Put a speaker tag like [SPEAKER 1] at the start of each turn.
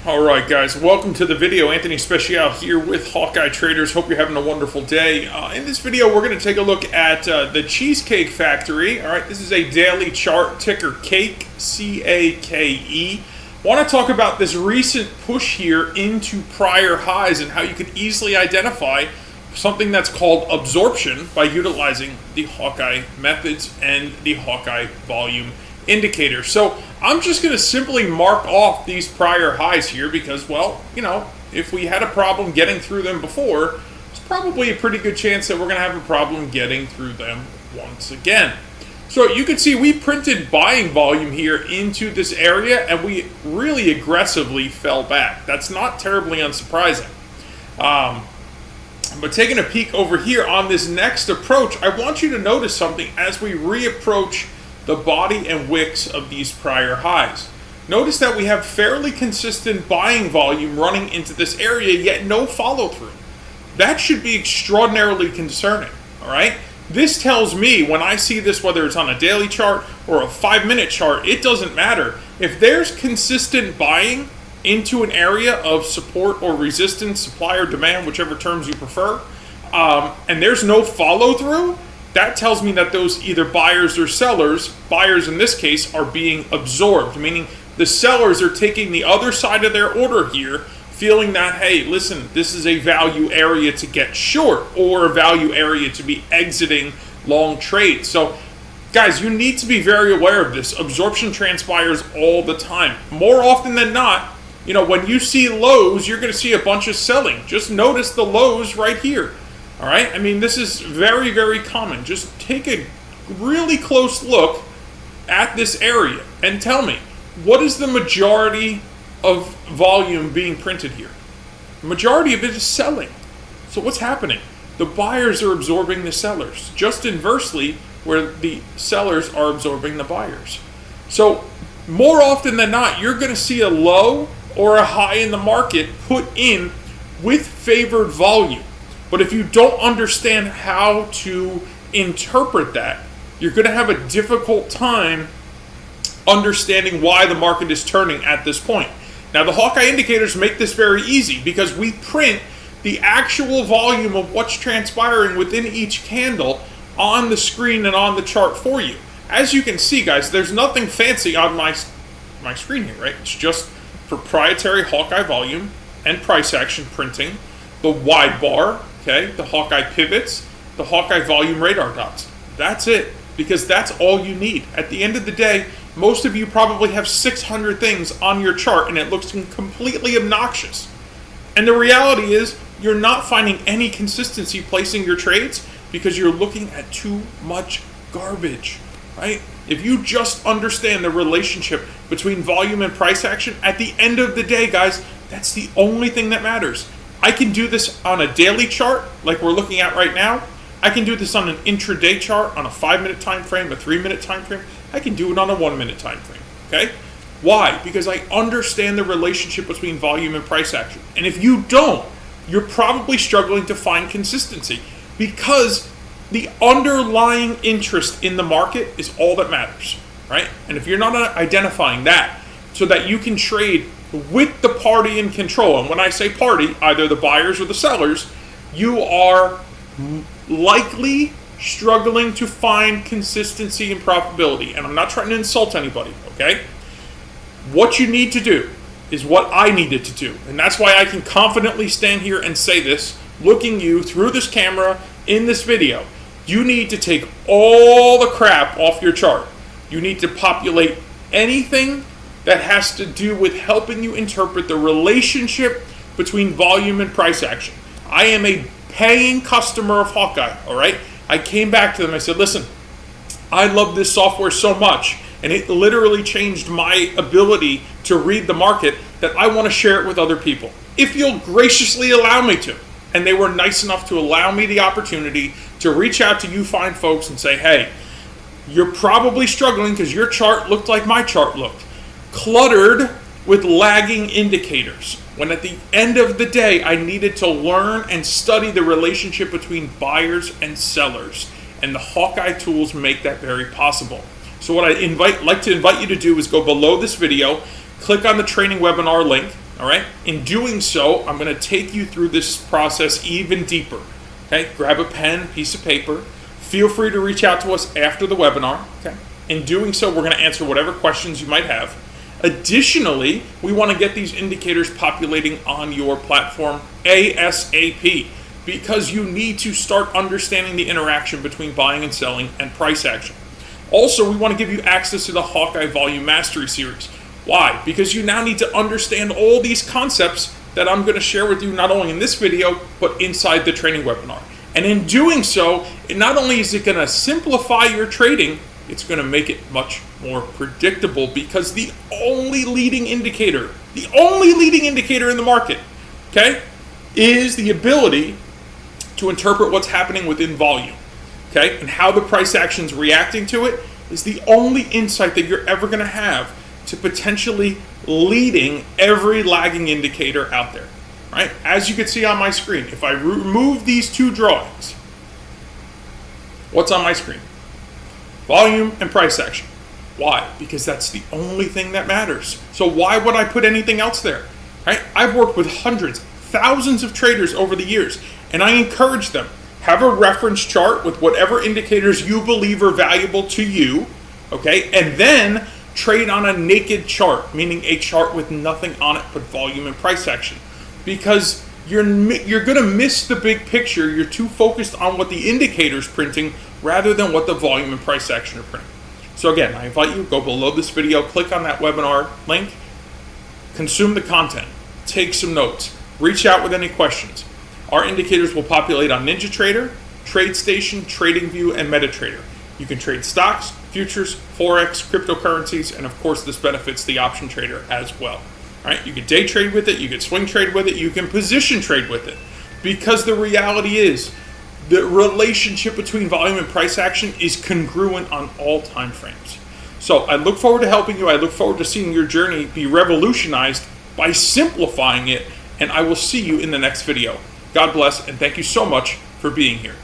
[SPEAKER 1] Alright guys, welcome to the video. Anthony Special here with Hawkeye Traders. Hope you're having a wonderful day. In this video we're going to take a look at the Cheesecake Factory. Alright, this is a daily chart, ticker CAKE, C-A-K-E. Want to talk about this recent push here into prior highs and how you can easily identify something that's called absorption by utilizing the Hawkeye methods and the Hawkeye volume indicator. So I'm just going to simply mark off these prior highs here because, well, you know, if we had a problem getting through them before, it's probably a pretty good chance that we're going to have a problem getting through them once again. So you can see we printed buying volume here into this area and we really aggressively fell back. That's not terribly unsurprising. But taking a peek over here on this next approach, I want you to notice something as we reapproach the body and wicks of these prior highs. Notice that we have fairly consistent buying volume running into this area, yet no follow through. That should be extraordinarily concerning, all right? This tells me when I see this, whether it's on a daily chart or a 5-minute chart, it doesn't matter. If there's consistent buying into an area of support or resistance, supply or demand, whichever terms you prefer, and there's no follow through, that tells me that those either buyers or sellers, buyers in this case, are being absorbed, meaning the sellers are taking the other side of their order here, feeling that, hey, listen, this is a value area to get short or a value area to be exiting long trades. So, guys, you need to be very aware of this. Absorption transpires all the time. More often than not, you know, when you see lows, you're going to see a bunch of selling. Just notice the lows right here. All right, I mean, this is very, very common. Just take a really close look at this area and tell me, what is the majority of volume being printed here? The majority of it is selling. So what's happening? The buyers are absorbing the sellers, just inversely where the sellers are absorbing the buyers. So more often than not, you're going to see a low or a high in the market put in with favored volume. But if you don't understand how to interpret that, you're going to have a difficult time understanding why the market is turning at this point. Now, the Hawkeye indicators make this very easy because we print the actual volume of what's transpiring within each candle on the screen and on the chart for you. As you can see, guys, there's nothing fancy on my screen here, right? It's just proprietary Hawkeye volume and price action printing, the wide bar, okay, the Hawkeye pivots, the Hawkeye volume radar dots. That's it, because that's all you need. At the end of the day, most of you probably have 600 things on your chart and it looks completely obnoxious. And the reality is you're not finding any consistency placing your trades because you're looking at too much garbage, right? If you just understand the relationship between volume and price action, at the end of the day, guys, that's the only thing that matters. I can do this on a daily chart like we're looking at right now. I can do this on an intraday chart on a 5-minute time frame, a 3-minute time frame. I can do it on a 1-minute time frame, okay? Why? Because I understand the relationship between volume and price action. And if you don't, you're probably struggling to find consistency because the underlying interest in the market is all that matters, right? And if you're not identifying that so that you can trade with the party in control, and when I say party, either the buyers or the sellers, you are likely struggling to find consistency and profitability. And I'm not trying to insult anybody, okay? What you need to do is what I needed to do. And that's why I can confidently stand here and say this, looking you through this camera in this video. You need to take all the crap off your chart. You need to populate anything that has to do with helping you interpret the relationship between volume and price action. I am a paying customer of Hawkeye, all right? I came back to them, I said, listen, I love this software so much, and it literally changed my ability to read the market that I want to share it with other people, if you'll graciously allow me to. And they were nice enough to allow me the opportunity to reach out to you fine folks and say, hey, you're probably struggling because your chart looked like my chart looked. Cluttered with lagging indicators, when at the end of the day I needed to learn and study the relationship between buyers and sellers, and the Hawkeye tools make that very possible. So what I like to invite you to do is go below this video, click on the training webinar link, All right. In doing so, I'm going to take you through this process even deeper. Okay. Grab a pen, piece of paper. Feel free to reach out to us after the webinar. Okay. In doing so, we're going to answer whatever questions you might have. Additionally, we want to get these indicators populating on your platform ASAP, because you need to start understanding the interaction between buying and selling and price action. Also, we want to give you access to the Hawkeye Volume Mastery Series. Why? Because you now need to understand all these concepts that I'm going to share with you, not only in this video, but inside the training webinar. And in doing so, not only is it going to simplify your trading, it's going to make it much more predictable, because the only leading indicator in the market, okay, is the ability to interpret what's happening within volume, okay, and how the price action's reacting to it is the only insight that you're ever going to have to potentially leading every lagging indicator out there, right? As you can see on my screen, if I remove these two drawings, what's on my screen? Volume and price action. Why? Because that's the only thing that matters. So why would I put anything else there, right? I've worked with hundreds, thousands of traders over the years, and I encourage them, have a reference chart with whatever indicators you believe are valuable to you, okay, and then trade on a naked chart, meaning a chart with nothing on it but volume and price action, because you're going to miss the big picture. You're too focused on what the indicator's printing rather than what the volume and price action are printing. So again, I invite you, go below this video, click on that webinar link, consume the content, take some notes, reach out with any questions. Our indicators will populate on NinjaTrader, TradeStation, TradingView, and MetaTrader. You can trade stocks, futures, forex, cryptocurrencies, and of course this benefits the option trader as well. All right, you can day trade with it, you can swing trade with it, you can position trade with it, because the reality is the relationship between volume and price action is congruent on all time frames. So I look forward to helping you. I look forward to seeing your journey be revolutionized by simplifying it, and I will see you in the next video. God bless, and thank you so much for being here.